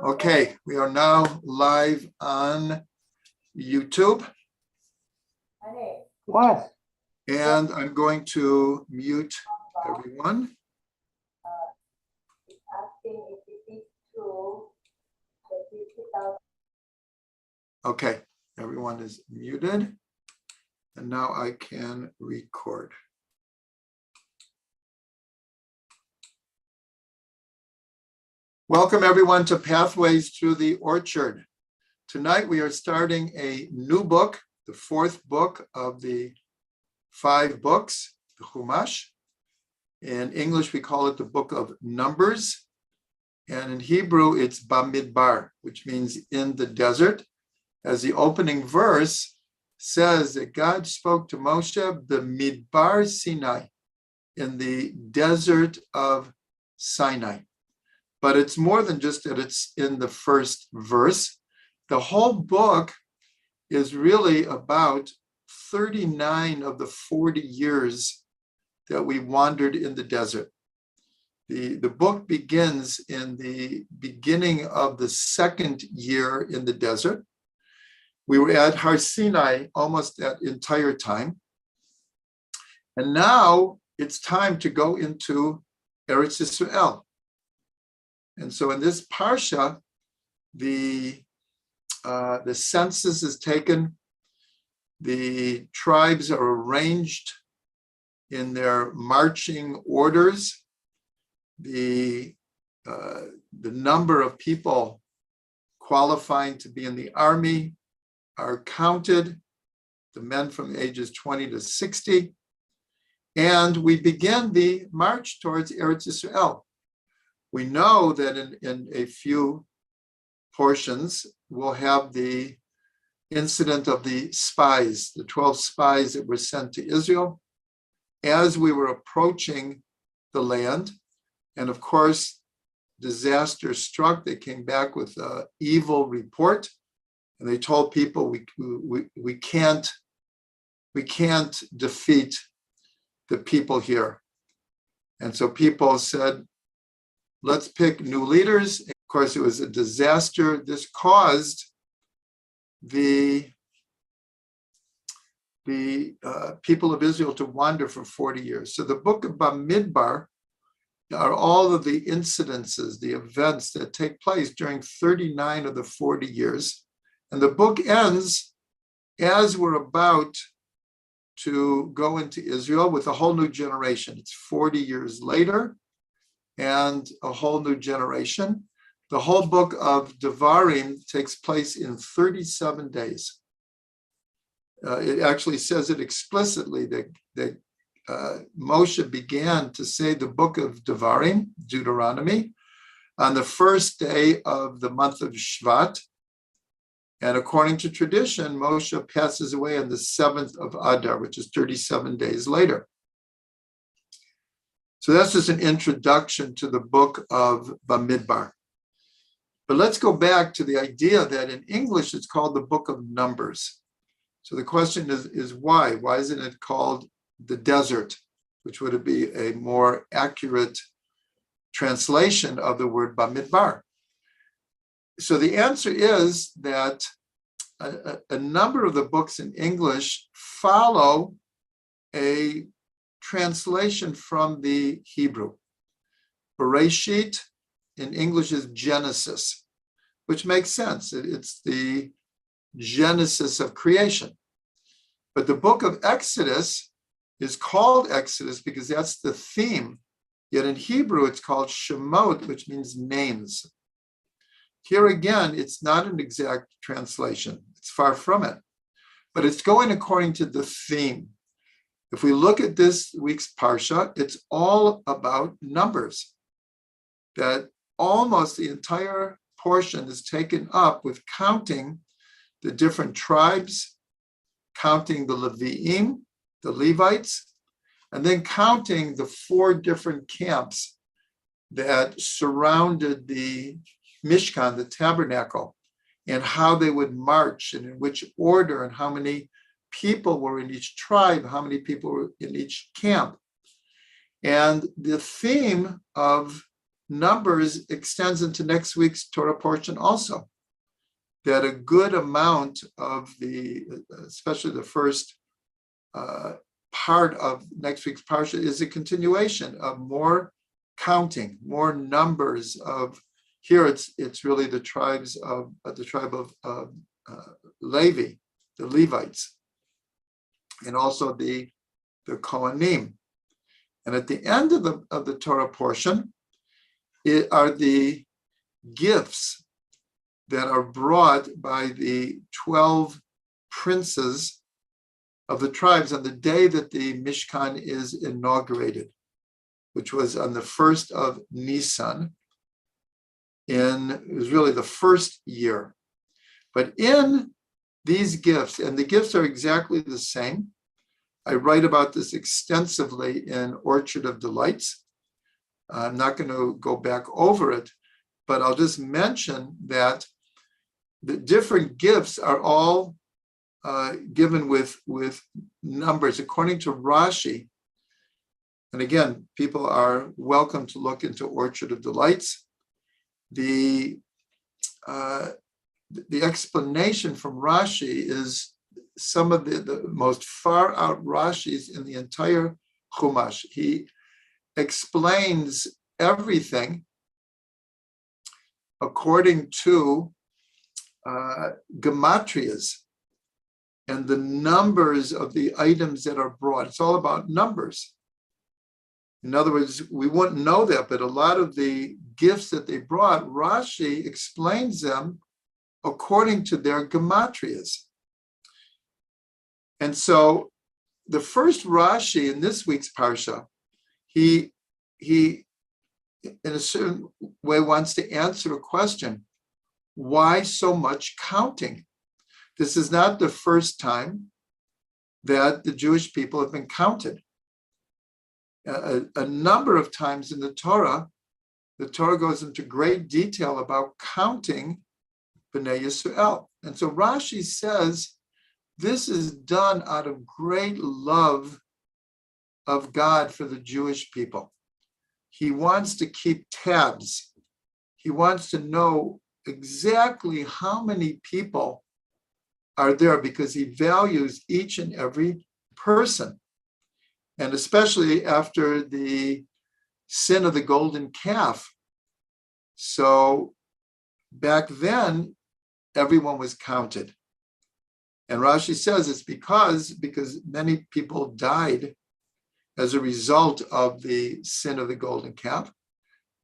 Okay, we are now live on YouTube. What? And I'm going to mute everyone. Okay, everyone is muted. And now I can record. Welcome everyone to Pathways Through the Orchard. Tonight we are starting a new book, the fourth book of the 5 books, the Chumash. In English we call it the Book of Numbers. And in Hebrew it's Bamidbar, which means in the desert. As the opening verse says that God spoke to Moshe, the Midbar Sinai, in the desert of Sinai. But it's more than just that it's in the first verse. The whole book is really about 39 of the 40 years that we wandered in the desert. The book begins in the beginning of the 2nd year in the desert. We were at Har Sinai almost that entire time. And now it's time to go into Eretz Yisrael. And so in this parsha, the census is taken, the tribes are arranged in their marching orders, the number of people qualifying to be in the army are counted, the men from ages 20 to 60, and we begin the march towards Eretz Yisrael. We know that in a few portions, we'll have the incident of the spies, the 12 spies that were sent to Israel as we were approaching the land. And of course, disaster struck. They came back with an evil report, and they told people we can't defeat the people here. And so people said, let's pick new leaders. Of course, it was a disaster. This caused the people of Israel to wander for 40 years. So the book of Bamidbar are all of the incidences, the events that take place during 39 of the 40 years. And the book ends as we're about to go into Israel with a whole new generation. It's 40 years later and a whole new generation. The whole book of Devarim takes place in 37 days. It actually says it explicitly that Moshe began to say the book of Devarim, Deuteronomy, on the first day of the month of Shvat. And according to tradition, Moshe passes away on the 7th of Adar, which is 37 days later. So that's just an introduction to the book of Bamidbar. But let's go back to the idea that in English, it's called the book of Numbers. So the question is why? Why isn't it called the desert, which would be a more accurate translation of the word Bamidbar? So the answer is that a number of the books in English follow a translation from the Hebrew. Bereshit in English is Genesis, which makes sense. It's the genesis of creation. But the book of Exodus is called Exodus because that's the theme. Yet in Hebrew, it's called Shemot, which means names. Here again, it's not an exact translation. It's far from it. But it's going according to the theme. If we look at this week's Parsha, it's all about numbers. That almost the entire portion is taken up with counting the different tribes, counting the Leviim, the Levites, and then counting the 4 different camps that surrounded the Mishkan, the tabernacle, and how they would march and in which order and how many people were in each tribe, how many people were in each camp. And the theme of Numbers extends into next week's Torah portion also, that a good amount of especially the first part of next week's parsha is a continuation of more counting, more numbers of, here it's really the tribe of Levi, the Levites, and also the Kohanim. And at the end of the Torah portion are the gifts that are brought by the 12 princes of the tribes on the day that the Mishkan is inaugurated, which was on the 1st of Nisan. It was really the first year. But in these gifts, and the gifts are exactly the same, I write about this extensively in Orchard of Delights. I'm not going to go back over it, but I'll just mention that the different gifts are all given with numbers according to Rashi. And again, people are welcome to look into Orchard of Delights. The explanation from Rashi is some of the most far out Rashis in the entire Chumash. He explains everything according to gematrias and the numbers of the items that are brought. It's all about numbers. In other words, we wouldn't know that, but a lot of the gifts that they brought, Rashi explains them according to their gematrias. And so the first Rashi in this week's Parsha, he in a certain way wants to answer a question. Why so much counting? This is not the first time that the Jewish people have been counted. A number of times in the Torah goes into great detail about counting Bnei Yisrael. And so Rashi says this is done out of great love of God for the Jewish people. He wants to keep tabs. He wants to know exactly how many people are there because he values each and every person. And especially after the sin of the golden calf. So back then, everyone was counted. And Rashi says it's because many people died as a result of the sin of the golden calf,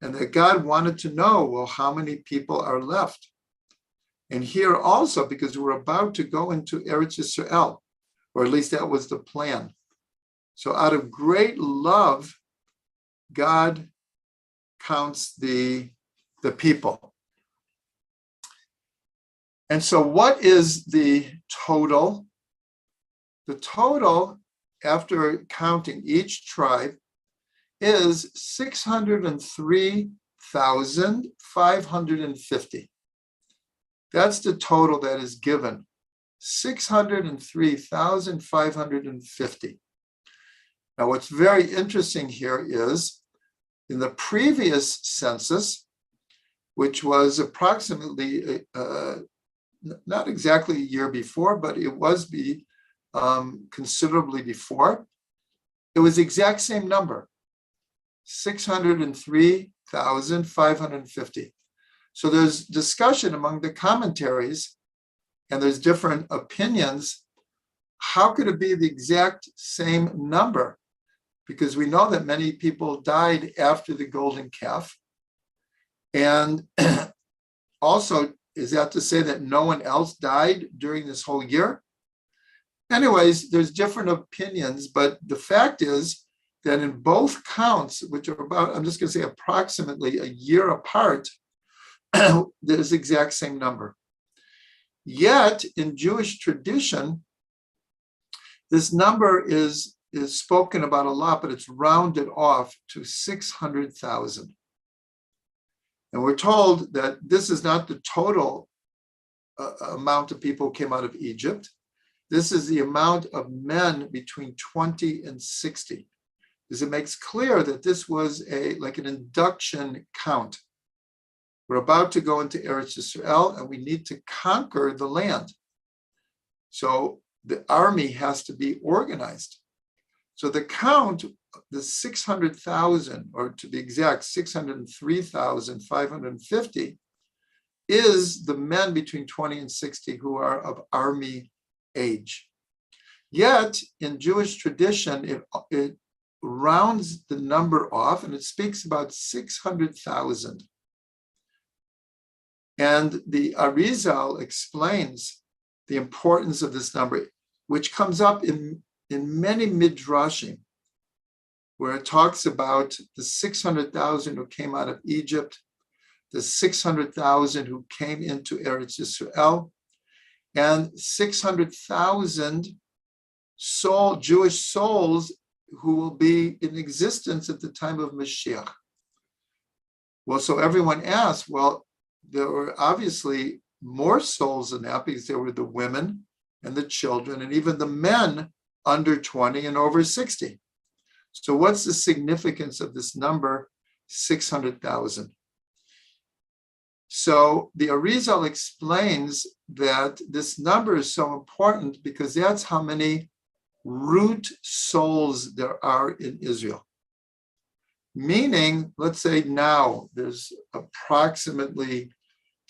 and that God wanted to know, well, how many people are left? And here also, because we're about to go into Eretz Yisrael, or at least that was the plan. So out of great love, God counts the people. And so what is the total? The total, after counting each tribe, is 603,550. That's the total that is given, 603,550. Now, what's very interesting here is in the previous census, which was approximately, not exactly a year before, but it was considerably before, it was the exact same number, 603,550. So there's discussion among the commentaries, and there's different opinions. How could it be the exact same number? Because we know that many people died after the golden calf. And also, is that to say that no one else died during this whole year? Anyways, there's different opinions, but the fact is that in both counts, which are about, I'm just going to say approximately a year apart, there's the exact same number. Yet in Jewish tradition, this number is spoken about a lot, but it's rounded off to 600,000. And we're told that this is not the total amount of people who came out of Egypt. This is the amount of men between 20 and 60. Because it makes clear that this was like an induction count. We're about to go into Eretz Yisrael and we need to conquer the land. So the army has to be organized. So the count, the 600,000, or to be exact, 603,550, is the men between 20 and 60 who are of army age. Yet in Jewish tradition, it rounds the number off and it speaks about 600,000. And the Arizal explains the importance of this number, which comes up in many midrashim, where it talks about the 600,000 who came out of Egypt, the 600,000 who came into Eretz Yisrael, and 600,000 Jewish souls who will be in existence at the time of Mashiach. Well, so everyone asks, well, there were obviously more souls than that because there were the women and the children and even the men under 20 and over 60. So what's the significance of this number, 600,000? So the Arizal explains that this number is so important because that's how many root souls there are in Israel. Meaning, let's say now there's approximately,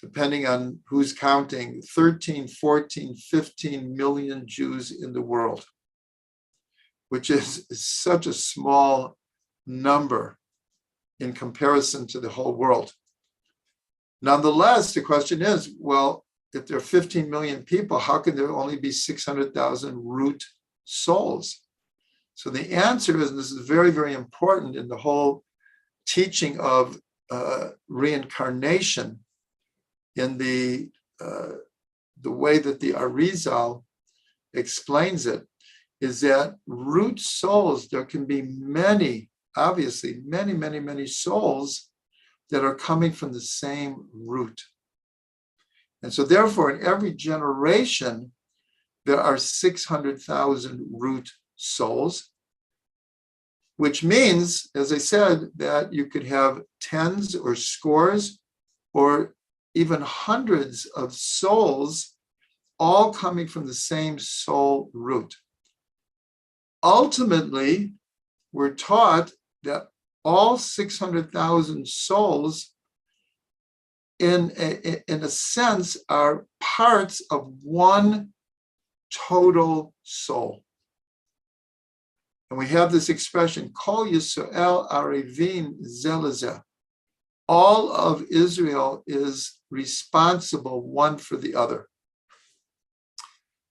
depending on who's counting, 13, 14, 15 million Jews in the world, which is such a small number in comparison to the whole world. Nonetheless, the question is, well, if there are 15 million people, how can there only be 600,000 root souls? So the answer is, and this is very, very important in the whole teaching of reincarnation, in the way that the Arizal explains it, is that root souls, there can be many, obviously, many, many, many souls that are coming from the same root. And so therefore, in every generation, there are 600,000 root souls, which means, as I said, that you could have tens or scores or even hundreds of souls all coming from the same soul root. Ultimately, we're taught that all 600,000 souls, in a sense, are parts of one total soul. And we have this expression, Kol Yisrael Arevin Zelazeh. All of Israel is responsible one for the other.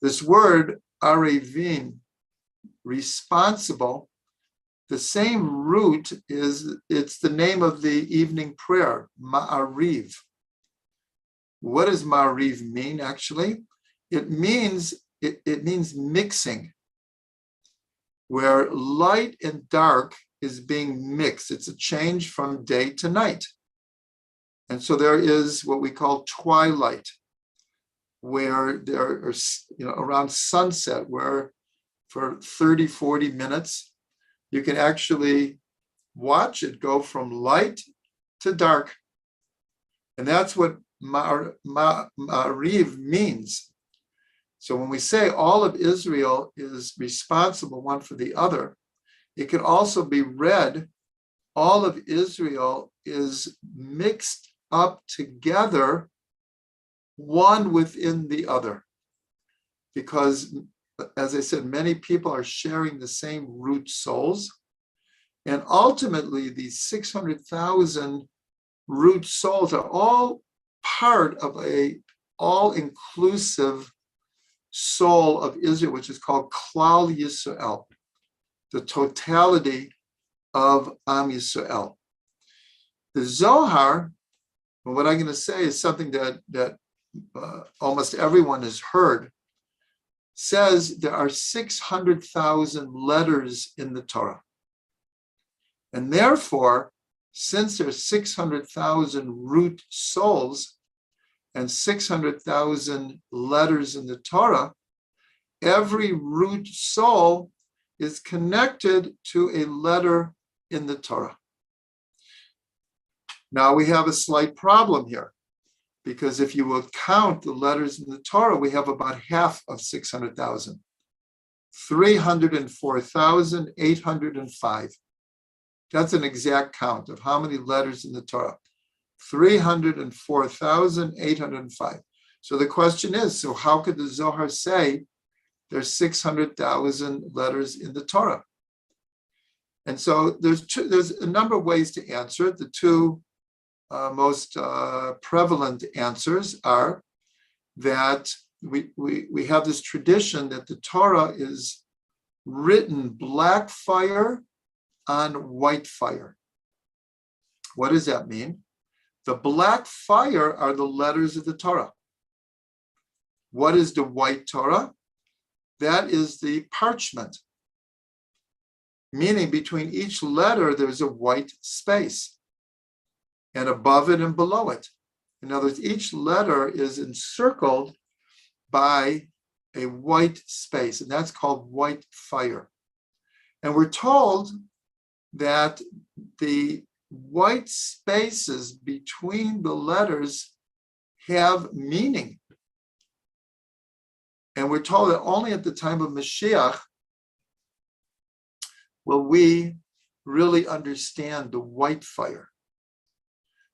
This word, Arevin, responsible, the same root it's the name of the evening prayer, Ma'ariv. What does Ma'ariv mean, actually? It means mixing, where light and dark is being mixed. It's a change from day to night. And so there is what we call twilight, where there are, around sunset, where for 30, 40 minutes, you can actually watch it go from light to dark. And that's what Ma'ariv means. So when we say all of Israel is responsible one for the other, it can also be read, all of Israel is mixed up together, one within the other. Because, as I said, many people are sharing the same root souls. And ultimately, these 600,000 root souls are all part of a all-inclusive soul of Israel, which is called Klal Yisrael, the totality of Am Yisrael. The Zohar, what I'm going to say is something that almost everyone has heard, says there are 600,000 letters in the Torah. And therefore, since there's 600,000 root souls and 600,000 letters in the Torah, every root soul is connected to a letter in the Torah. Now we have a slight problem here, because if you will count the letters in the Torah, we have about half of 600,000, 304,805. That's an exact count of how many letters in the Torah, 304,805. So the question is, so how could the Zohar say there's 600,000 letters in the Torah? And so there's a number of ways to answer it. The two most prevalent answers are that we have this tradition that the Torah is written black fire on white fire. What does that mean? The black fire are the letters of the Torah. What is the white Torah? That is the parchment, meaning between each letter there's a white space, and above it and below it. In other words, each letter is encircled by a white space, and that's called white fire. And we're told that the white spaces between the letters have meaning. And we're told that only at the time of Mashiach will we really understand the white fire.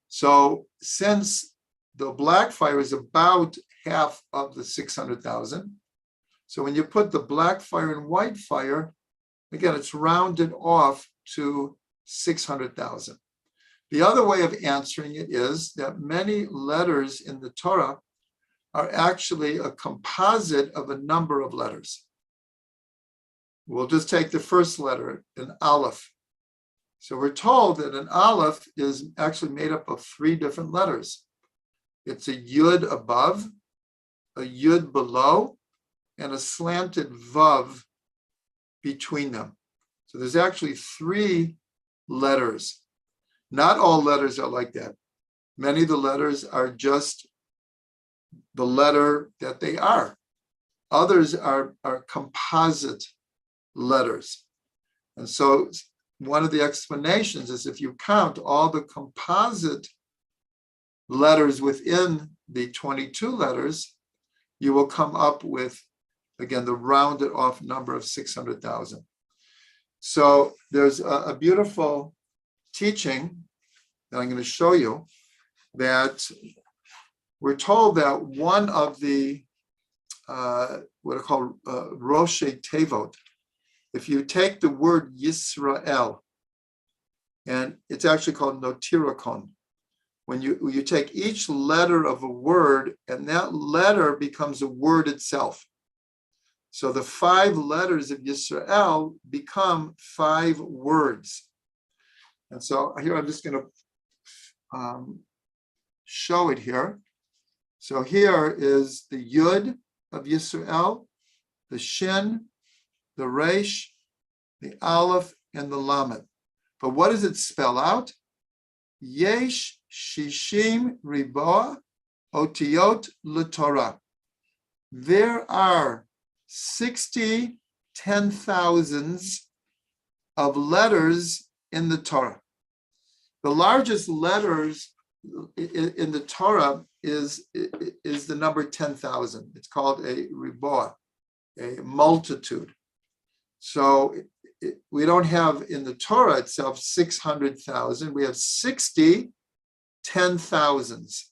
So since the black fire is about half of the 600,000, so when you put the black fire and white fire, again, it's rounded off to 600,000. The other way of answering it is that many letters in the Torah are actually a composite of a number of letters. We'll just take the first letter, an Aleph. So we're told that an Aleph is actually made up of 3 different letters. It's a Yud above, a Yud below, and a slanted Vav between them. So there's actually 3 letters. Not all letters are like that. Many of the letters are just the letter that they are. Others are composite letters. And so one of the explanations is if you count all the composite letters within the 22 letters, you will come up with, again, the rounded off number of 600,000. So there's a beautiful teaching that I'm going to show you, that we're told that one of the what are called Roshei Tevot, if you take the word Yisrael, and it's actually called Notirokon, when you take each letter of a word, and that letter becomes a word itself. So the 5 letters of Yisrael become 5 words. And so here I'm just going to show it here. So here is the Yud of Yisrael, the Shin, the Resh, the Aleph, and the Lamed. But what does it spell out? Yesh Shishim Riboa Otiyot LeTorah. There are 60 10,000s of letters in the Torah. The largest letters in the Torah is the number 10,000. It's called a riboa, a multitude. So we don't have in the Torah itself 600,000. We have 60 10,000s.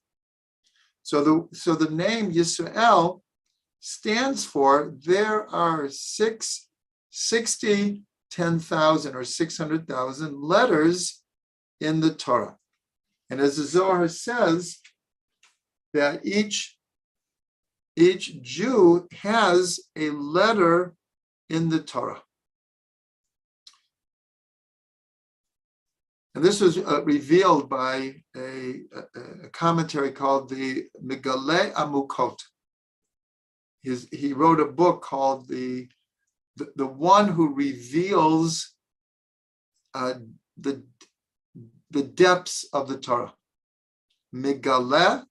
So the name Yisrael stands for there are 60 10,000 or 600,000 letters in the Torah. And as the Zohar says, that each Jew has a letter in the Torah. And this was revealed by a commentary called the Megale Amukot. He wrote a book called the one who reveals the depths of the Torah. Megale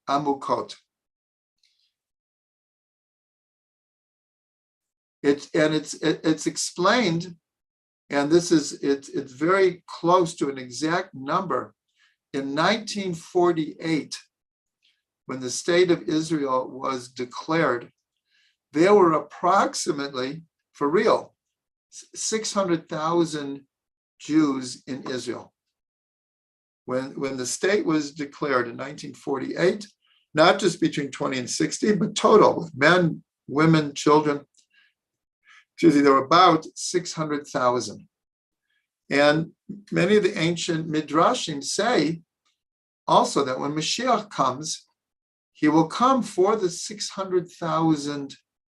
Amukot. It's explained, and it's very close to an exact number. In 1948, when the state of Israel was declared, there were approximately, for real, 600,000 Jews in Israel. When the state was declared in 1948, not just between 20 and 60, but total, with men, women, children, there were about 600,000. And many of the ancient midrashim say also that when Mashiach comes, he will come for the 600,000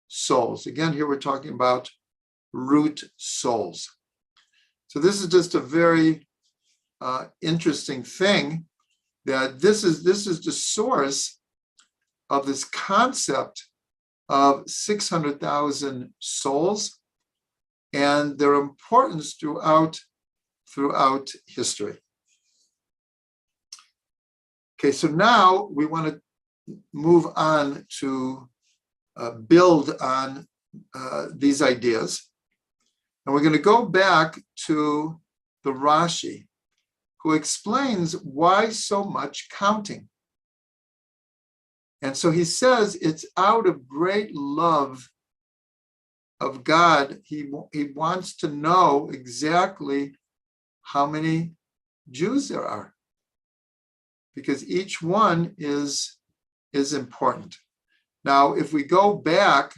souls. Again, here we're talking about root souls. So this is just a very interesting thing, that this is the source of this concept of 600,000 souls and their importance throughout history. Okay, so now we want to move on to build on these ideas. And we're going to go back to the Rashi, who explains why so much counting. And so he says it's out of great love of God. He wants to know exactly how many Jews there are, because each one is important. Now, if we go back,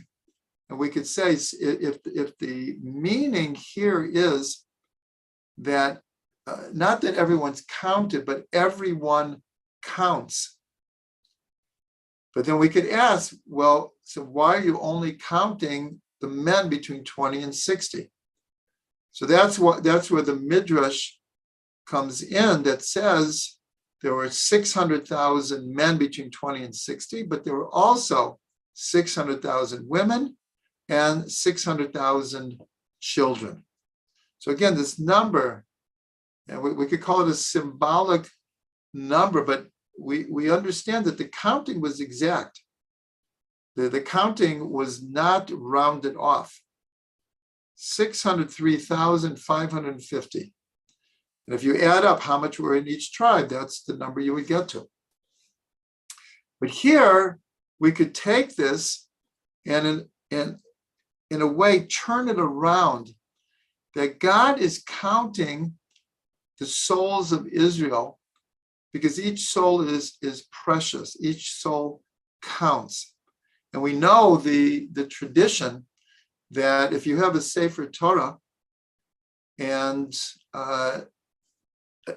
and we could say, if the meaning here is that not that everyone's counted, but everyone counts. But then we could ask, well, so why are you only counting the men between 20 and 60? So that's where the Midrash comes in, that says there were 600,000 men between 20 and 60, but there were also 600,000 women and 600,000 children. So again, this number, and we could call it a symbolic number, but we understand that the counting was exact. The counting was not rounded off. 603,550. And if you add up how much were in each tribe, that's the number you would get to. But here, we could take this and in a way turn it around, that God is counting the souls of Israel, because each soul is precious, each soul counts. And we know the tradition that if you have a Sefer Torah and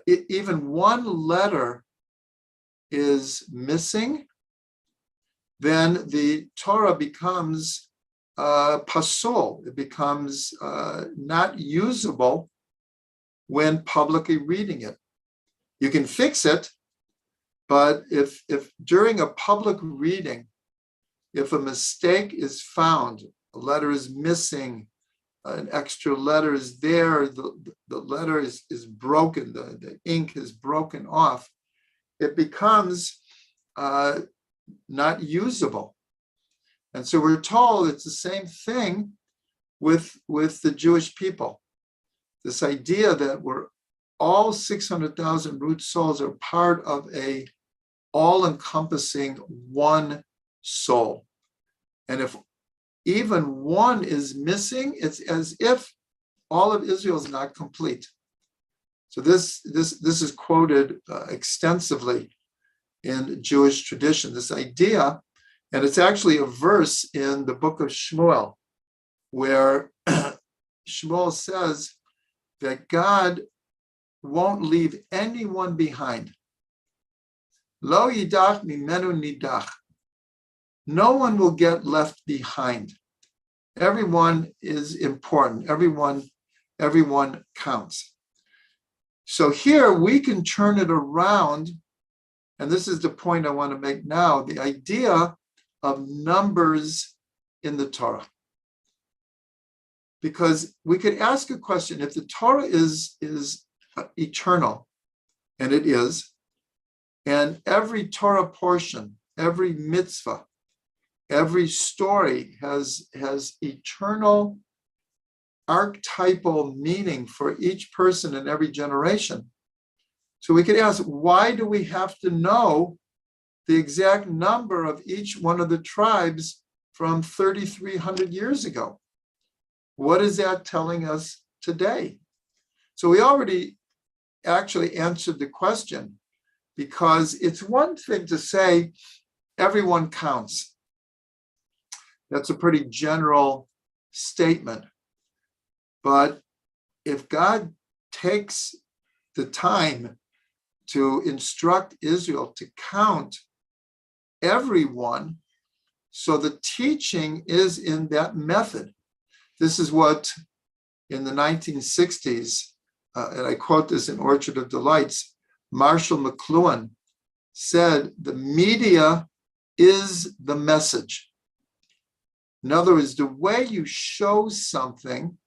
even one letter is missing, then the Torah becomes pasul. It becomes not usable when publicly reading it. You can fix it, but if during a public reading, if a mistake is found, a letter is missing, an extra letter is there, the letter is broken, the ink is broken off, it becomes not usable. And so we're told it's the same thing with the Jewish people. This idea that we're all 600,000 root souls are part of a all-encompassing one soul. And if even one is missing, it's as if all of Israel is not complete. So this is quoted extensively in Jewish tradition, this idea, and it's actually a verse in the book of Shmuel, where Shmuel says that God won't leave anyone behind. Lo yidach mimenu nidach. No one will get left behind. Everyone is important. Everyone counts. So here we can turn it around, and this is the point I want to make now, the idea of numbers in the Torah. Because we could ask a question, if the Torah is eternal, and it is, and every Torah portion, every mitzvah, every story has eternal archetypal meaning for each person in every generation. So we could ask, why do we have to know the exact number of each one of the tribes from 3,300 years ago? What is that telling us today? So we already actually answered the question, because it's one thing to say everyone counts. That's a pretty general statement. But if God takes the time to instruct Israel to count everyone, so the teaching is in that method. This is what in the 1960s, and I quote this in Orchard of Delights, Marshall McLuhan said, the media is the message. In other words, the way you show something,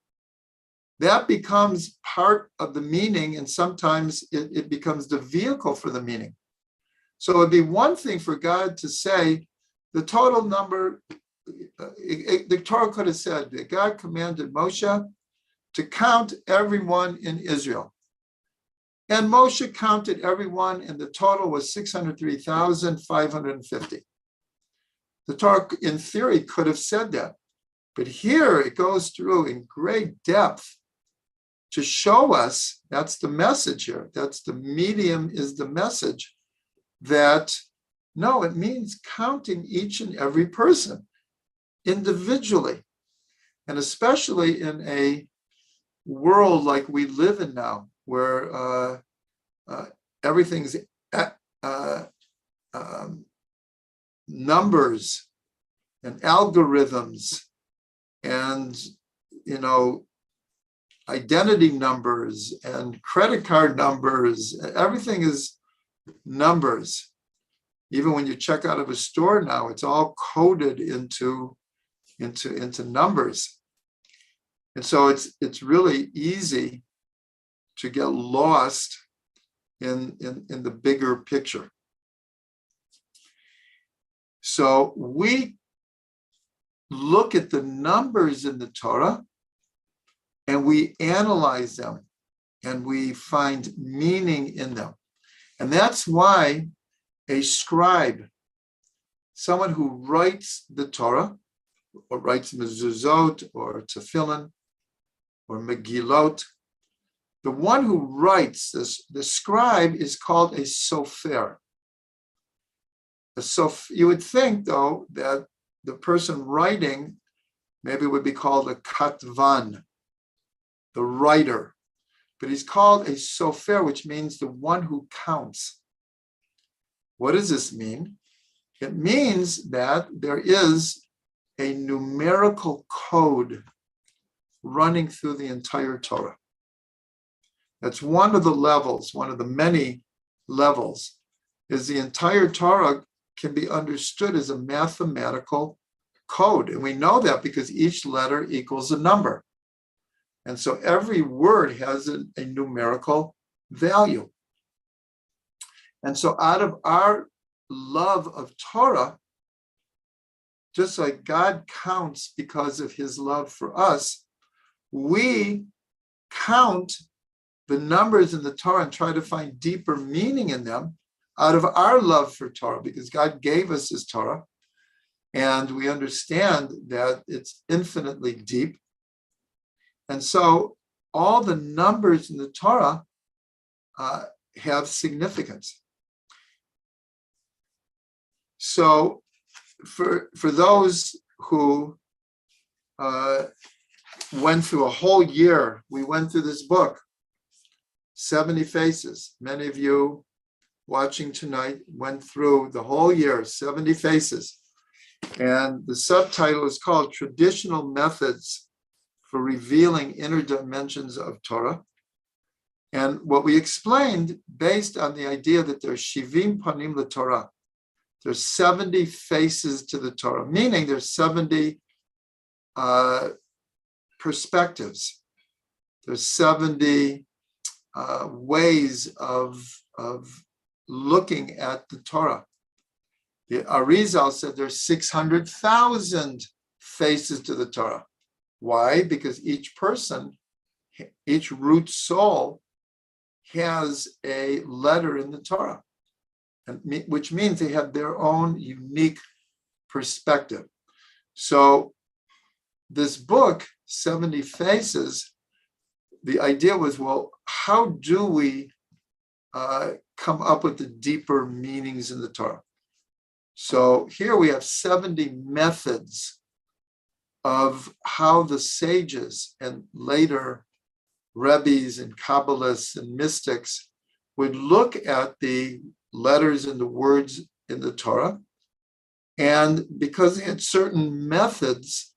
that becomes part of the meaning, and sometimes it becomes the vehicle for the meaning. So it'd be one thing for God to say, the total number, the Torah could have said that God commanded Moshe to count everyone in Israel. And Moshe counted everyone, and the total was 603,550. The Torah, in theory, could have said that. But here it goes through in great depth to show us, that's the message here, that's the medium is the message, that no, it means counting each and every person individually. And especially in a world like we live in now, where everything's numbers and algorithms and, identity numbers and credit card numbers, everything is numbers. Even when you check out of a store now, it's all coded into numbers. And so it's really easy to get lost in the bigger picture. So we look at the numbers in the Torah and we analyze them and we find meaning in them. And that's why a scribe, someone who writes the Torah, or writes mezuzot or tefillin or megillot, the one who writes this, the scribe, is called a sofer. You would think, though, that the person writing maybe would be called a katvan, the writer. But he's called a sofer, which means the one who counts. What does this mean? It means that there is a numerical code running through the entire Torah. That's one of the levels, one of the many levels, is the entire Torah can be understood as a mathematical code. And we know that because each letter equals a number. And so every word has a numerical value. And so out of our love of Torah, just like God counts because of his love for us, we count the numbers in the Torah and try to find deeper meaning in them out of our love for Torah, because God gave us his Torah, and we understand that it's infinitely deep. And so all the numbers in the Torah have significance. So for those who went through a whole year, we went through this book, 70 Faces. Many of you watching tonight went through the whole year, 70 Faces. And the subtitle is called Traditional Methods for Revealing Inner Dimensions of Torah. And what we explained, based on the idea that there's Shivim Panim LeTorah, there's 70 faces to the Torah, meaning there's 70 perspectives. There's 70 ways of looking at the Torah. The Arizal said there's 600,000 faces to the Torah. Why? Because each person, each root soul, has a letter in the Torah, which means they have their own unique perspective. So this book, 70 Faces, the idea was, well, how do we come up with the deeper meanings in the Torah? So here we have 70 methods of how the sages and later Rebbes and Kabbalists and mystics would look at the letters and the words in the Torah. And because they had certain methods,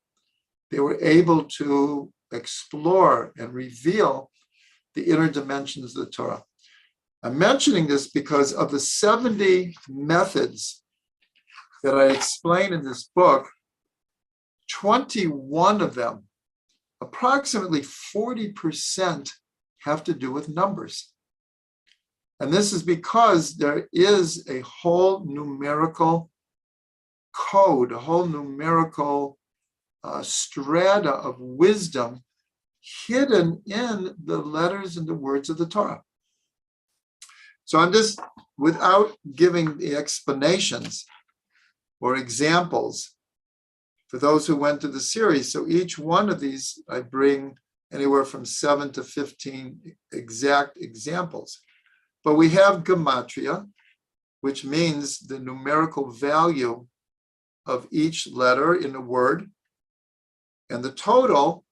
they were able to explore and reveal the inner dimensions of the Torah. I'm mentioning this because of the 70 methods that I explain in this book, 21 of them, approximately 40%, have to do with numbers. And this is because there is a whole numerical code, a whole numerical strata of wisdom hidden in the letters and the words of the Torah. So I'm just, without giving the explanations or examples for those who went to the series, so each one of these I bring anywhere from 7 to 15 exact examples. But we have gematria, which means the numerical value of each letter in a word, and the total.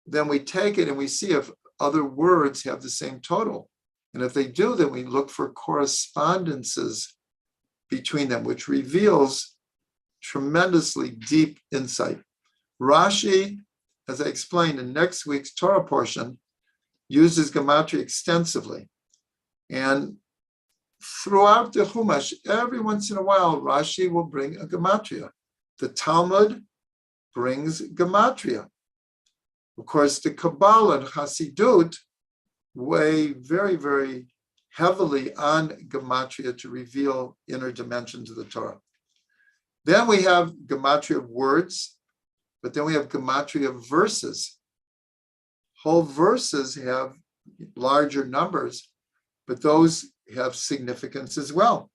Then we take it and we see if other words have the same total. And if they do, then we look for correspondences between them, which reveals tremendously deep insight. Rashi, as I explained in next week's Torah portion, uses gematria extensively. And throughout the Chumash, every once in a while, Rashi will bring a gematria. The Talmud brings gematria. Of course, the Kabbalah and Hasidut weigh very, very heavily on gematria to reveal inner dimensions of the Torah. Then we have gematria of words, but then we have gematria of verses. Whole verses have larger numbers, but those have significance as well.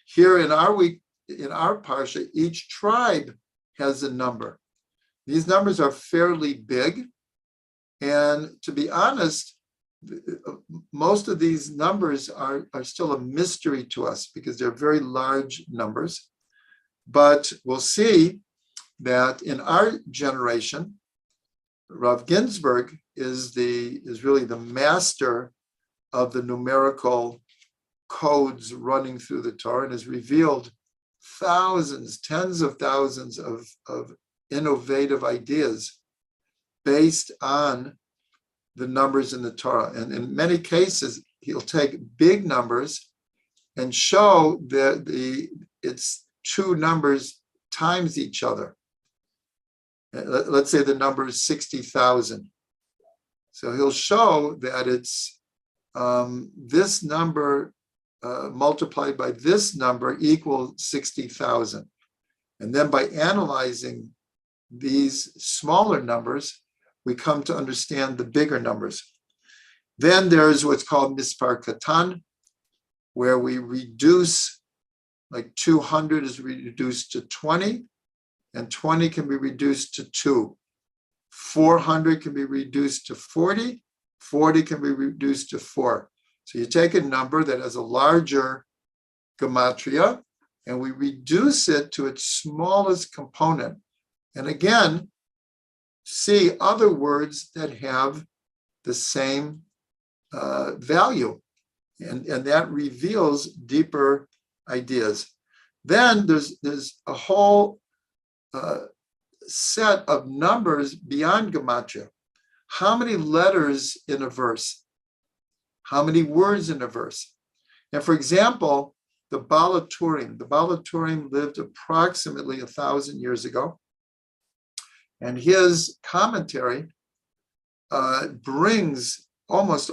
Here in our parsha, each tribe has a number. These numbers are fairly big, and to be honest, most of these numbers are still a mystery to us because they're very large numbers. But we'll see that in our generation, Rav Ginsburg is really the master of the numerical codes running through the Torah and has revealed thousands, tens of thousands of innovative ideas based on the numbers in the Torah. And in many cases, he'll take big numbers and show that it's two numbers times each other. Let's say the number is 60,000. So he'll show that it's this number multiplied by this number equals 60,000. And then by analyzing these smaller numbers, we come to understand the bigger numbers. Then there's what's called Mispar Katan, where we reduce, like 200 is reduced to 20, and 20 can be reduced to 2. 400 can be reduced to 40, 40 can be reduced to 4. So you take a number that has a larger gematria, and we reduce it to its smallest component. And again, see other words that have the same value. And that reveals deeper ideas. Then there's a whole set of numbers beyond gematria. How many letters in a verse? how many words in a verse. And for example, the Baal HaTurim lived approximately 1,000 years ago. And his commentary brings almost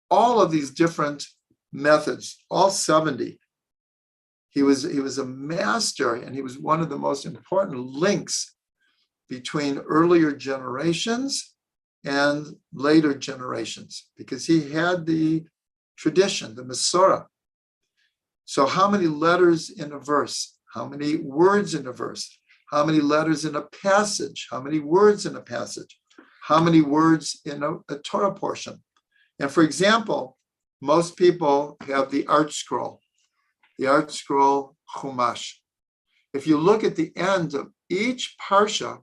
all of these different methods, all 70. He was a master, and he was one of the most important links between earlier generations and later generations, because he had the tradition, the Masorah. So how many letters in a verse? How many words in a verse? How many letters in a passage? How many words in a passage? How many words in a Torah portion? And for example, most people have the Art Scroll Chumash. If you look at the end of each parsha,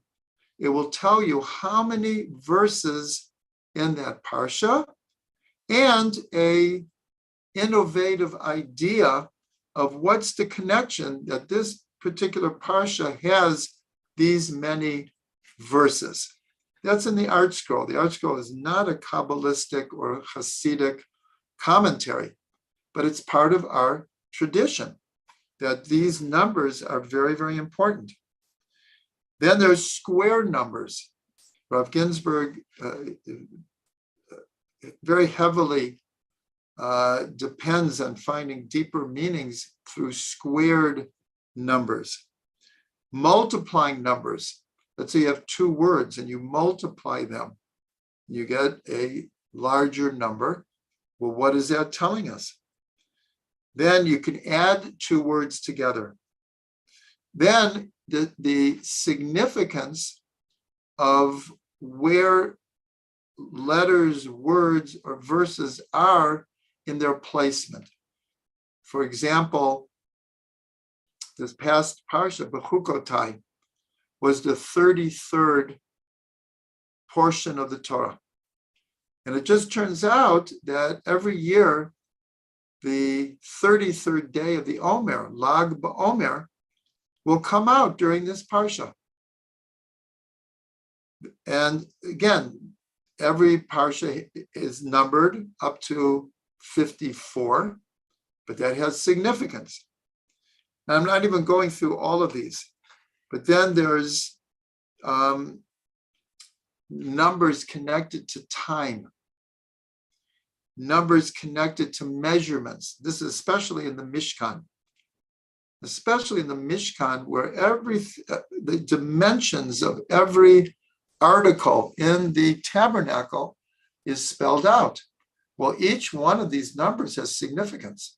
it will tell you how many verses in that parsha and a innovative idea of what's the connection that this particular parsha has these many verses. That's in the Art Scroll. The Art Scroll is not a Kabbalistic or Hasidic commentary, but it's part of our tradition that these numbers are very, very important. Then there's square numbers. Rav Ginsburg very heavily depends on finding deeper meanings through squared numbers. Multiplying numbers. Let's say you have two words and you multiply them. You get a larger number. Well, what is that telling us? Then you can add two words together. Then the significance of where letters, words, or verses are in their placement. For example, this past parsha, Bechukotai, was the 33rd portion of the Torah. And it just turns out that every year, the 33rd day of the Omer, Lag BaOmer, will come out during this parsha. And again, every parsha is numbered up to 54, but that has significance. Now, I'm not even going through all of these, but then there's numbers connected to time, numbers connected to measurements. This is especially in the Mishkan. Especially in the Mishkan, where the dimensions of every article in the tabernacle is spelled out. Well, each one of these numbers has significance.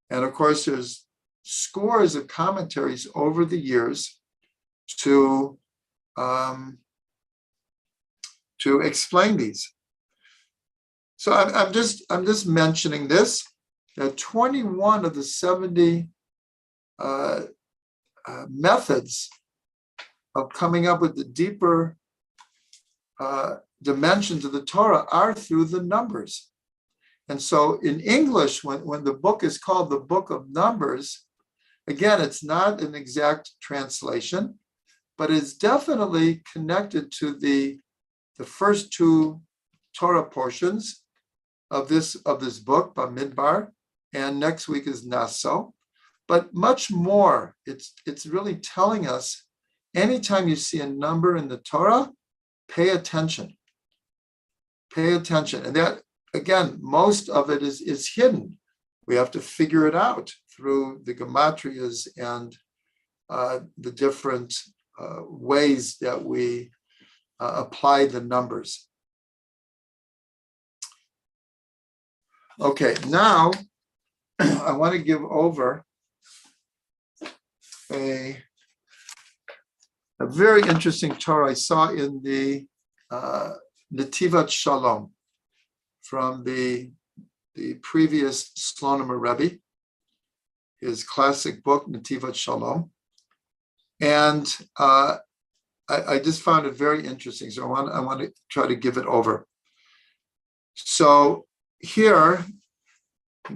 And of course, there's scores of commentaries over the years to explain these. So I'm just mentioning this, that 21 of the 70 methods of coming up with the deeper dimensions of the Torah are through the numbers. And so in English, when the book is called the Book of Numbers, again, it's not an exact translation, but it's definitely connected to the first two Torah portions of this book, Bamidbar, and next week is Naso. But much more, it's really telling us, anytime you see a number in the Torah, pay attention. Pay attention. And that, again, most of it is hidden. We have to figure it out through the gematrias and the different ways that we apply the numbers. Okay, now I want to give over a very interesting Torah I saw in the Netivat Shalom from the previous Slonim Rebbe, his classic book, Netivat Shalom. And I just found it very interesting. So I want to try to give it over. So here,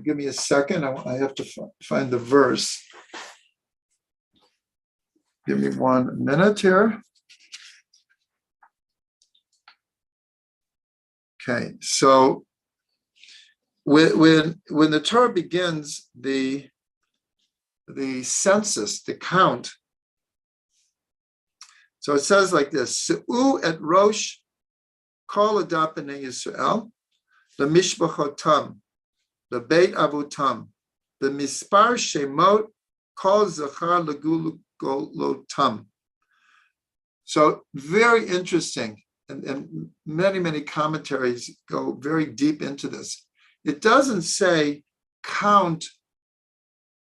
give me a second. I have to find the verse. Give me 1 minute here. Okay, so when the Torah begins the census, the count, so it says like this: Se'u et Rosh kol adat b'nei Yisrael lemishpachotam lebeit avutam b'mispar shemot kol zachar legululotam. So very interesting, and many commentaries go very deep into this. It doesn't say count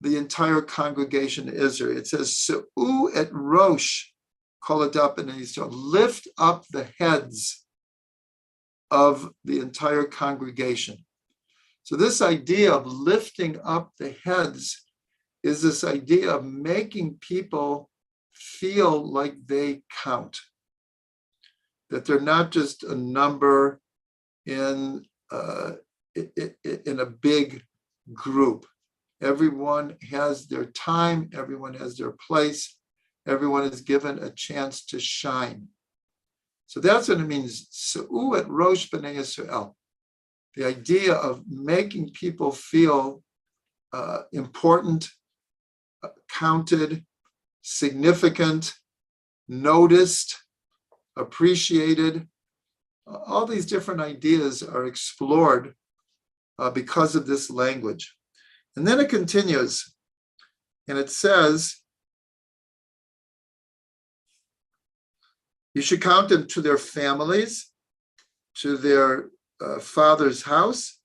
the entire congregation of Israel. It says Se'u et Rosh kol adat b'nei Yisrael, lift up the heads of the entire congregation. So this idea of lifting up the heads is this idea of making people feel like they count, that they're not just a number in a big group. Everyone has their time, everyone has their place, everyone is given a chance to shine. So that's what it means, Se'u et Rosh b'nei Yisrael. The idea of making people feel important, counted, significant, noticed, appreciated. All these different ideas are explored because of this language. And then it continues, and it says, you should count them to their families, to their father's house.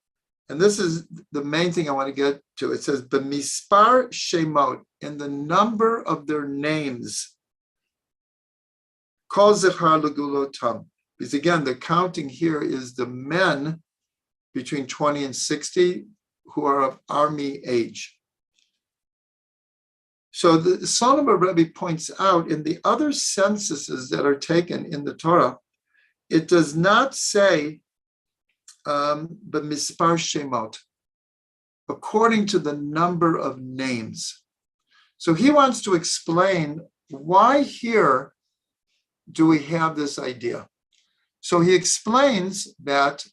And this is the main thing I want to get to. It says, b'mispar shemot, in the number of their names. Kol zechar legulotam. Because again, the counting here is the men between 20 and 60 who are of army age. So the Solomon Rebbe points out in the other censuses that are taken in the Torah, it does not say b'mispar shemot, according to the number of names. So he wants to explain why here do we have this idea. So he explains that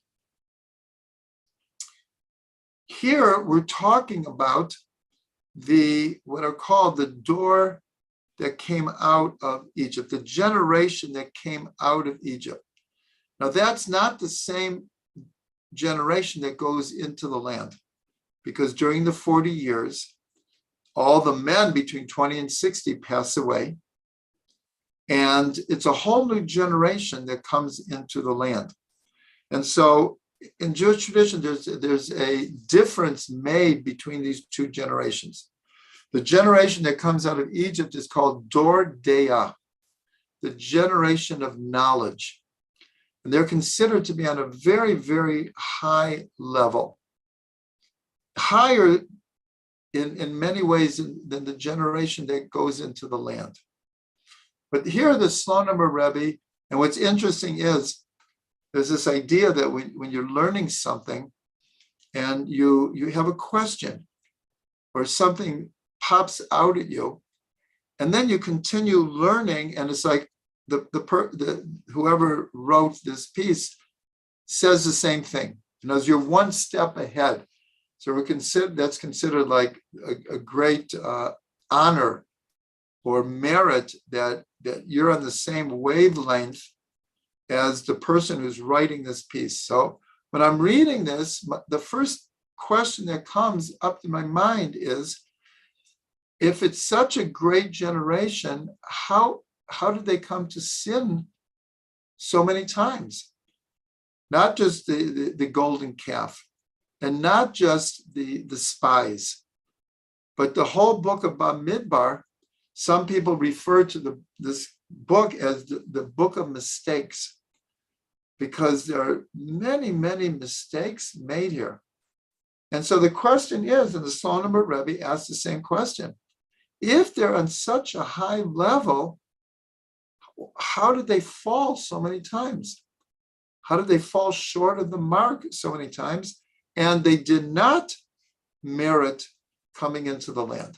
here we're talking about what are called the door that came out of Egypt, the generation that came out of Egypt. Now that's not the same generation that goes into the land, because during the 40 years, all the men between 20 and 60 pass away, and it's a whole new generation that comes into the land. And so in Jewish tradition, there's a difference made between these two generations. The generation that comes out of Egypt is called Dor Deah, the generation of knowledge. And they're considered to be on a very, very high level, higher in many ways than the generation that goes into the land. But here the Slonim Rebbe, and what's interesting is there's this idea that when you're learning something and you have a question or something pops out at you, and then you continue learning, and it's like whoever wrote this piece says the same thing. As you're one step ahead. So that's considered like a great honor or merit that you're on the same wavelength as the person who's writing this piece. So when I'm reading this, the first question that comes up to my mind is, if it's such a great generation, how did they come to sin so many times? Not just the golden calf, and not just the spies, but the whole book of Bamidbar. Some people refer to this book as the book of mistakes, because there are many, many mistakes made here. And so the question is, and the Slonim Rebbe asks the same question, if they're on such a high level, how did they fall so many times? How did they fall short of the mark so many times? And they did not merit coming into the land.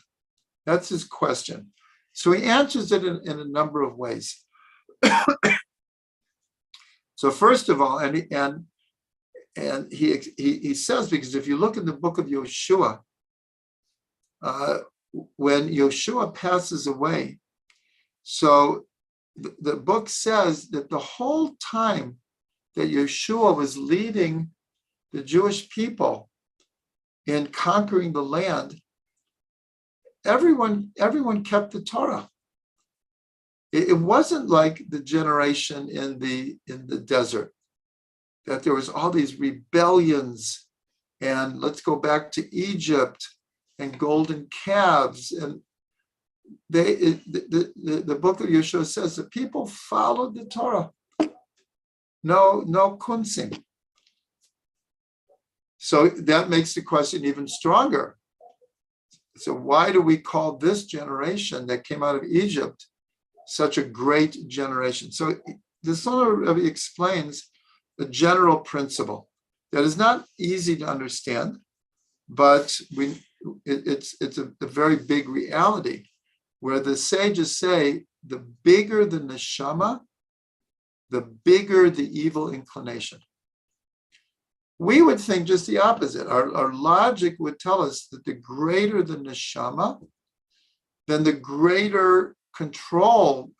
That's his question. So he answers it in a number of ways. So first of all, and And he says, because if you look in the book of Yoshua, when Yoshua passes away, so the book says that the whole time that Yeshua was leading the Jewish people in conquering the land, everyone kept the Torah. It wasn't like the generation in the desert, that there was all these rebellions, and let's go back to Egypt and golden calves, and the book of Yeshua says that people followed the Torah. No kunzing. So that makes the question even stronger. So why do we call this generation that came out of Egypt such a great generation? So the Slonim Rebbe explains a general principle that is not easy to understand, but it's a very big reality, where the sages say the bigger the neshama, the bigger the evil inclination. We would think just the opposite. Our logic would tell us that the greater the neshama, then the greater control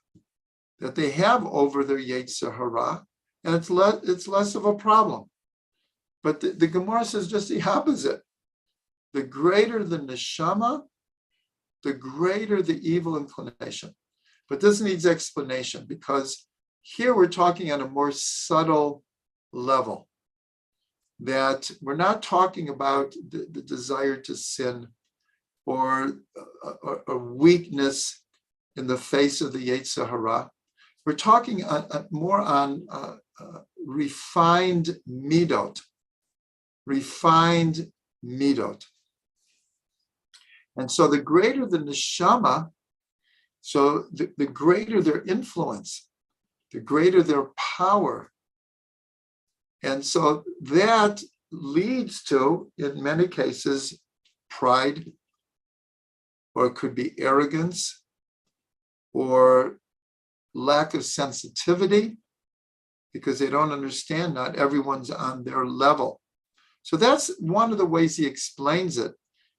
that they have over their Yetzer Hara, and it's less of a problem. But the Gemara says just the opposite. The greater the neshama, the greater the evil inclination. But this needs explanation, because here we're talking on a more subtle level, that we're not talking about the desire to sin or a weakness in the face of the Yetzer Hara. We're talking more on refined midot. And so the greater the neshama, so the greater their influence, the greater their power. And so that leads to, in many cases, pride, or it could be arrogance, or lack of sensitivity, because they don't understand, not everyone's on their level. So that's one of the ways he explains it,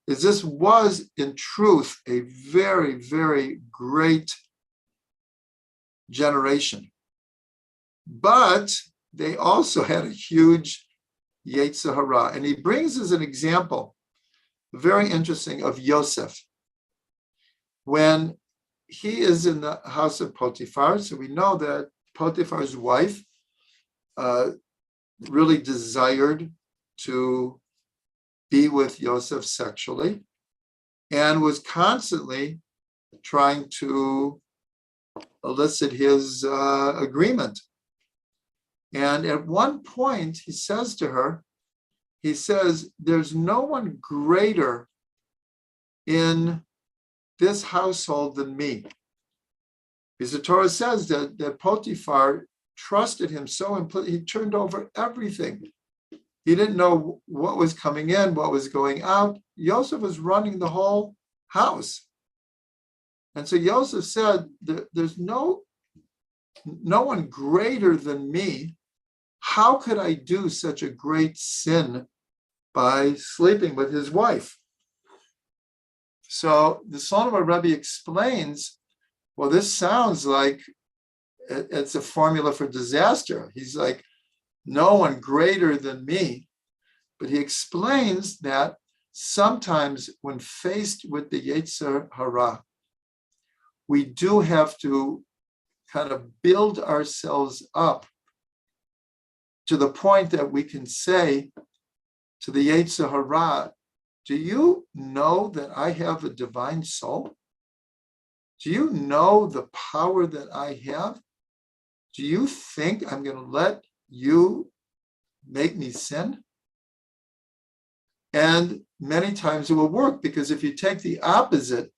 is this was in truth a very, very great generation. But they also had a huge Yetzer Hara. And he brings as an example, very interesting, of Yosef. When he is in the house of Potiphar, so we know that Potiphar's wife really desired to be with Yosef sexually, and was constantly trying to elicit his agreement. And at one point, he says to her, he says, there's no one greater in this household than me. Because the Torah says that Potiphar trusted him so implicitly, he turned over everything. He didn't know what was coming in, what was going out. Yosef was running the whole house. And so Yosef said, there's no one greater than me. How could I do such a great sin by sleeping with his wife? So the Slonim Rebbe explains, well, this sounds like it's a formula for disaster. He's like, no one greater than me. But he explains that sometimes when faced with the Yetzer Hara, we do have to kind of build ourselves up to the point that we can say to the Yetzer Hara, do you know that I have a divine soul? Do you know the power that I have? Do you think I'm going to let you make me sin? And many times it will work, because if you take the opposite,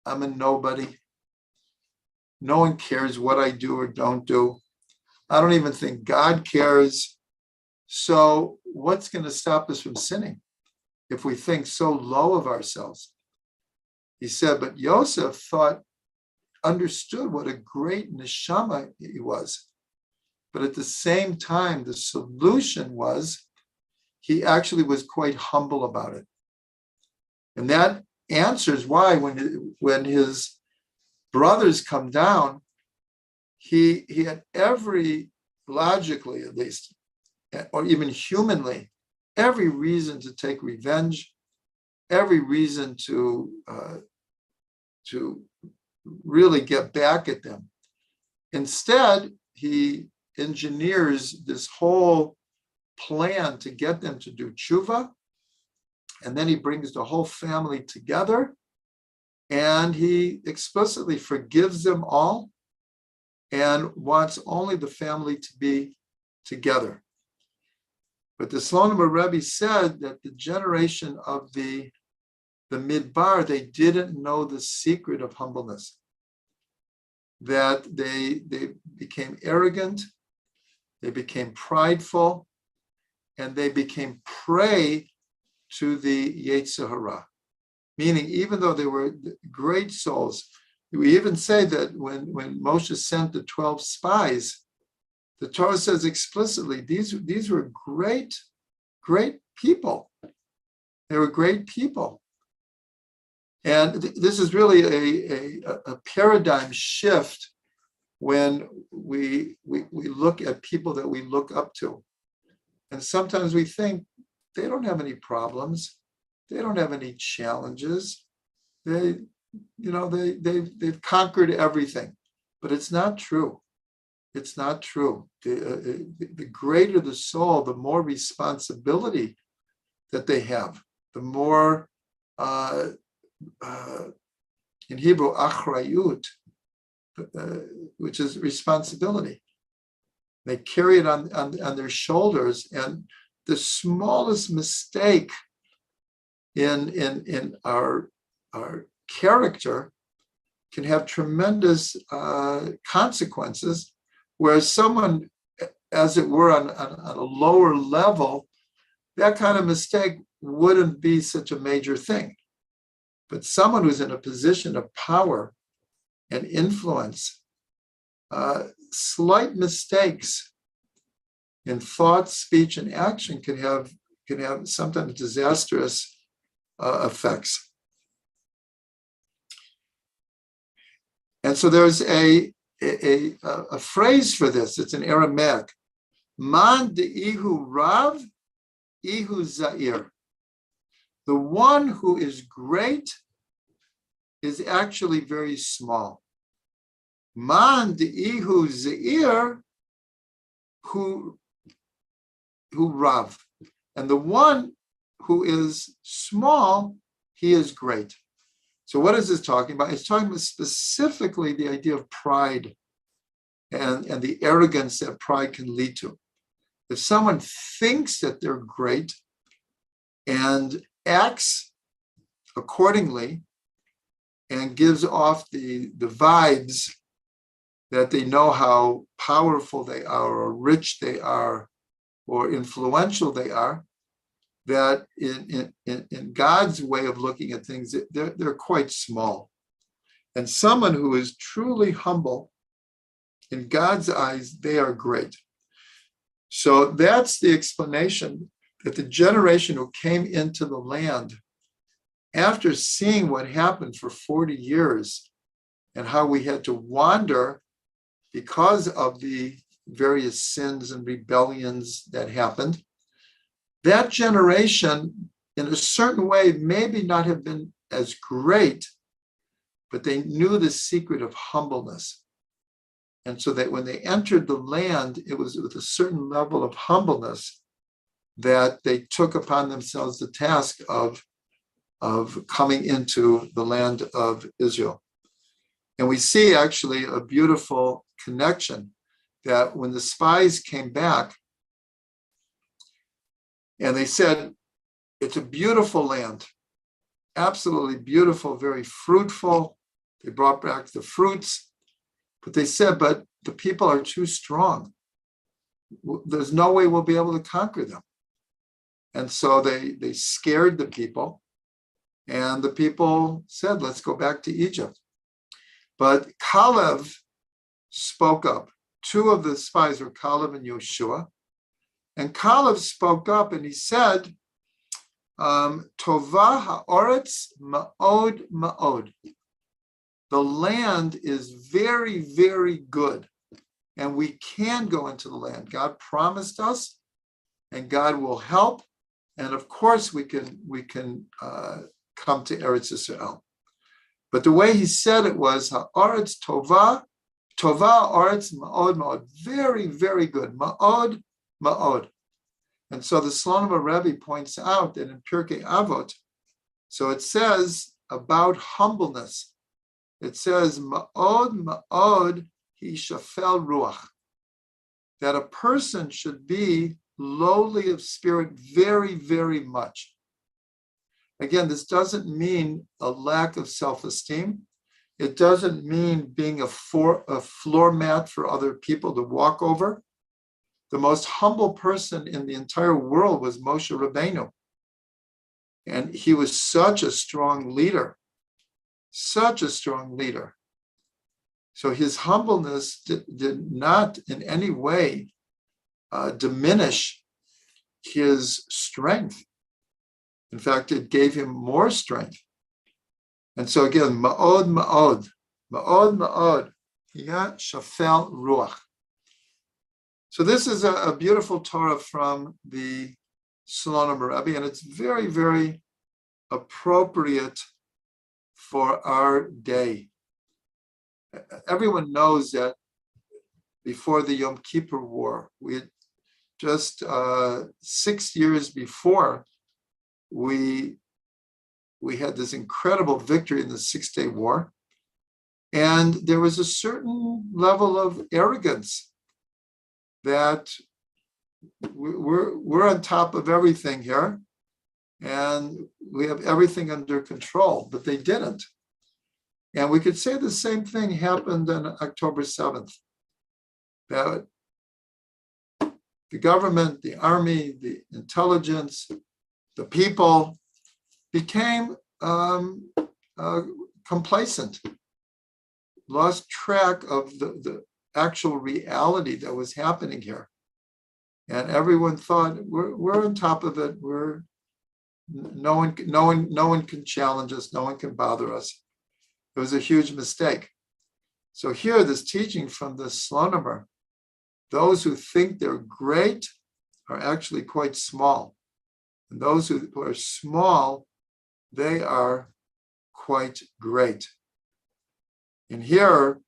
I'm a nobody. No one cares what I do or don't do. I don't even think God cares. So what's going to stop us from sinning if we think so low of ourselves? He said, but Yosef understood what a great neshama he was. But at the same time, the solution was he actually was quite humble about it. And that answers why when his brothers come down, he had every, logically at least, or even humanly, every reason to take revenge, every reason to really get back at them. Instead, he engineers this whole plan to get them to do tshuva, and then he brings the whole family together, and he explicitly forgives them all and wants only the family to be together. But the Slonim Rebbe said that the generation of the Midbar, they didn't know the secret of humbleness, that they became arrogant, they became prideful, and they became prey to the Yetzer Hara. Meaning, even though they were great souls, we even say that when Moshe sent the 12 spies, the Torah says explicitly, these were great people. They were great people. And this is really a paradigm shift when we look at people that we look up to. And sometimes we think they don't have any problems. They don't have any challenges. They've conquered everything. But it's not true. It's not true. The greater the soul, the more responsibility that they have, the more, in Hebrew, achrayut, which is responsibility. They carry it on their shoulders, and the smallest mistake in our character can have tremendous consequences, whereas someone, as it were, on a lower level, that kind of mistake wouldn't be such a major thing. But someone who's in a position of power and influence, slight mistakes in thought, speech, and action can have sometimes disastrous effects. And so there's a phrase for this. It's in Aramaic. Man de'ihu rav, ihu za'ir. The one who is great is actually very small. Man de'ihu za'ir, who rav. And the one who is small, he is great. So what is this talking about? It's talking about specifically the idea of pride and the arrogance that pride can lead to. If someone thinks that they're great and acts accordingly and gives off the vibes that they know how powerful they are or rich they are or influential they are, that in God's way of looking at things, they're quite small. And someone who is truly humble, in God's eyes, they are great. So that's the explanation that the generation who came into the land, after seeing what happened for 40 years and how we had to wander because of the various sins and rebellions that happened, that generation, in a certain way, maybe not have been as great, but they knew the secret of humbleness. And so that when they entered the land, it was with a certain level of humbleness that they took upon themselves the task of coming into the land of Israel. And we see actually a beautiful connection that when the spies came back, and they said, it's a beautiful land, absolutely beautiful, very fruitful. They brought back the fruits, but they said, but the people are too strong. There's no way we'll be able to conquer them. And so they scared the people, and the people said, let's go back to Egypt. But Kalev spoke up. Two of the spies were Kalev and Yoshua. And Caleb spoke up and he said, Tova ha'oretz ma'od ma'od. The land is very, very good. And we can go into the land. God promised us, and God will help. And of course, we can come to Eretz Yisrael. But the way he said it was, ha'oretz tova, tova oretz ma'od ma'od. Very, very good. Ma'od ma'od. And so the Slonim Rebbe points out that in Pirkei Avot, so it says about humbleness. It says, ma'od ma'od hi shafel ruach. That a person should be lowly of spirit very, very much. Again, this doesn't mean a lack of self-esteem. It doesn't mean being a floor mat for other people to walk over. The most humble person in the entire world was Moshe Rabbeinu. And he was such a strong leader, such a strong leader. So his humbleness did not in any way diminish his strength. In fact, it gave him more strength. And so again, ma'od ma'od, ma'od ma'od, ya shafel ruach. So this is a beautiful Torah from the Slonim Rebbe, and it's very, very appropriate for our day. Everyone knows that before the Yom Kippur War, we had just 6 years before, we had this incredible victory in the 6-day war. And there was a certain level of arrogance that we're on top of everything here and we have everything under control, but they didn't. And we could say the same thing happened on October 7th. That the government, the army, the intelligence, the people became complacent, lost track of the actual reality that was happening here. And everyone thought, we're on top of it. No one can challenge us. No one can bother us. It was a huge mistake. So here, this teaching from the Slonim, those who think they're great are actually quite small. And those who are small, they are quite great. And here,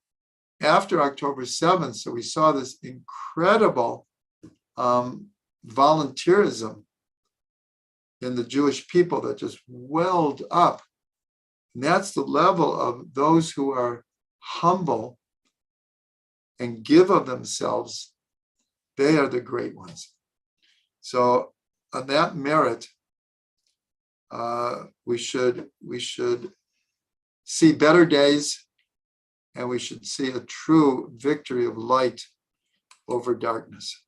after October 7th, so we saw this incredible volunteerism in the Jewish people that just welled up. And that's the level of those who are humble and give of themselves. They are the great ones. So on that merit, we should see better days, and we should see a true victory of light over darkness.